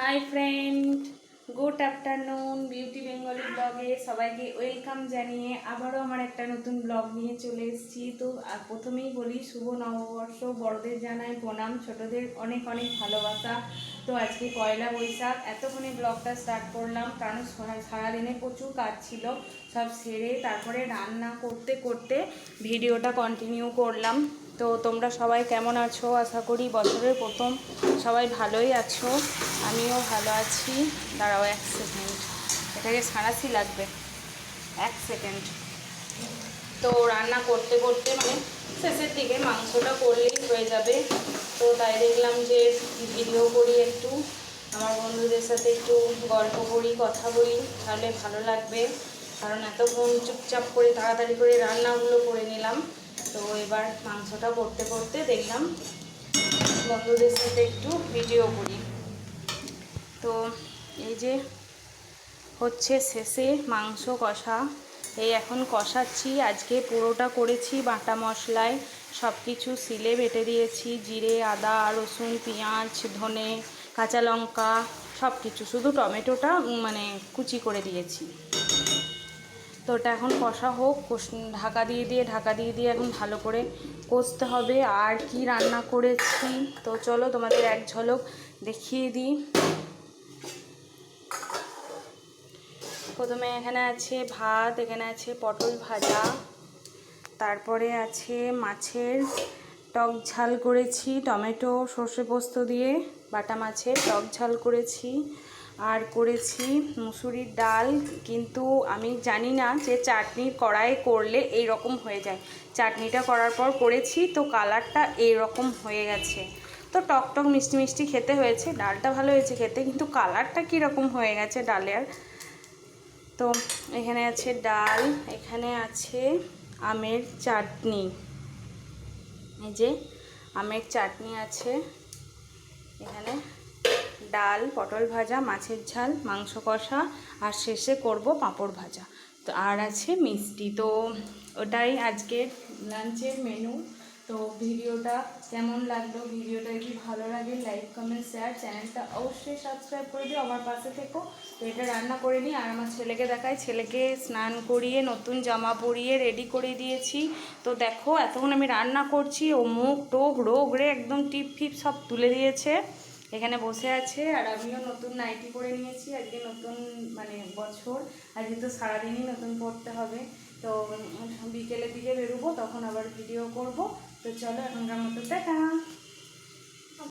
Hi friend, good afternoon. Beauty Bengali ব্লগে সবাইকে welcome জানিয়ে আবারও আমার একটা নতুন ব্লগ নিয়ে চলে এসেছি। তো প্রথমেই বলি শুভ নববর্ষ, বড়দের জানাই প্রণাম, ছোটদের অনেক অনেক ভালোবাসা। তো আজকে পয়লা বৈশাখ, এতক্ষণে ব্লগটা স্টার্ট করলাম কারণ সারাদিনে প্রচুর কাজ ছিল, সব সেরে তারপরে রান্না করতে করতে ভিডিওটা কন্টিনিউ করলাম। তো তোমরা সবাই কেমন আছো? আশা করি বছরের প্রথম সবাই ভালোই আছো, আমিও ভালো আছি। দাঁড়াও 1 সেকেন্ড, এটাকে সারাসি লাগবে 1 সেকেন্ড। তো রান্না করতে করতে শেষের দিকে মাংসটা করলেই হয়ে যাবে। তো তাই দেখলাম যে ভিডিও করি, একটু আমার বন্ধুদের সাথে একটু গল্প করি, কথা বলি, তাহলে ভালো লাগবে। কারণ এতক্ষণ চুপচাপ করে তাড়াতাড়ি করে রান্নাগুলো করে নিলাম। তো এবার মাংসটা করতে করতে দেখলাম বন্ধুদের সাথে একটু ভিডিও করি। তো এই যে হচ্ছে শেষে মাংস কষা, এই এখন কষাচ্ছি। আজকে পুরোটা করেছি বাটা মশলায়, সব কিছু সিলে বেটে দিয়েছি, জিরে, আদা, রসুন, পেঁয়াজ, ধনে, কাঁচা লঙ্কা, সব কিছু, শুধু টমেটোটা কুচি করে দিয়েছি। তো ওটা এখন কষা হোক, ঢাকা দিয়ে দিয়ে এখন ভালো করে কষতে হবে। আর কি রান্না করেছি তো চলো তোমাদের এক ঝলক দেখিয়ে দিই। প্রথমে এখানে আছে ভাত, এখানে আছে পটল ভাজা, তারপরে আছে মাছের টক ঝাল করেছি, টমেটো সর্ষে পোস্ত দিয়ে বাটা মাছের টক ঝাল করেছি। আর করেছি মুসুরির ডাল, কিন্তু আমি জানি না যে চাটনির কড়াই করলে এই রকম হয়ে যায়। চাটনিটা করার পর করেছি তো কালারটা এই রকম হয়ে গেছে। তো টক টক মিষ্টি মিষ্টি খেতে হয়েছে, ডালটা ভালো হয়েছে খেতে, কিন্তু কালারটা কীরকম হয়ে গেছে ডালের। তো এখানে আছে ডাল, এখানে আছে আমের চাটনি, এই যে আমের চাটনি আছে, এখানে ডাল, পটল ভাজা, মাছের ঝাল, মাংস কষা, আর শেষে করব পাঁপড় ভাজা। তো আর আছে মিষ্টি। তো ওটাই আজকের লাঞ্চের মেনু। তো ভিডিওটা কেমন লাগলো, ভিডিওটা যদি ভালো লাগে লাইক কমেন্ট শেয়ার, চ্যানেলটা অবশ্যই সাবস্ক্রাইব করে দিও, আমার পাশে থেকো। তো এটা রান্না করে নিই আর আমার ছেলেকে দেখাই। ছেলেকে স্নান করিয়ে নতুন জামা পরিয়ে রেডি করে দিয়েছি। তো দেখো এতক্ষণ আমি রান্না করছি, ও মুখ টোক রোগ রে একদম টিপ ফিপ সব তুলে দিয়েছে, এখানে বসে আছে। আর আমিও নতুন নাইটি পরে নিয়েছি, আজকে নতুন বছর, আজকে তো সারাদিনই নতুন পরতে হবে। তো বিকেলের দিকে বেরোবো, তখন আবার ভিডিও করব। তো চলো এখনকার মতো টাটা।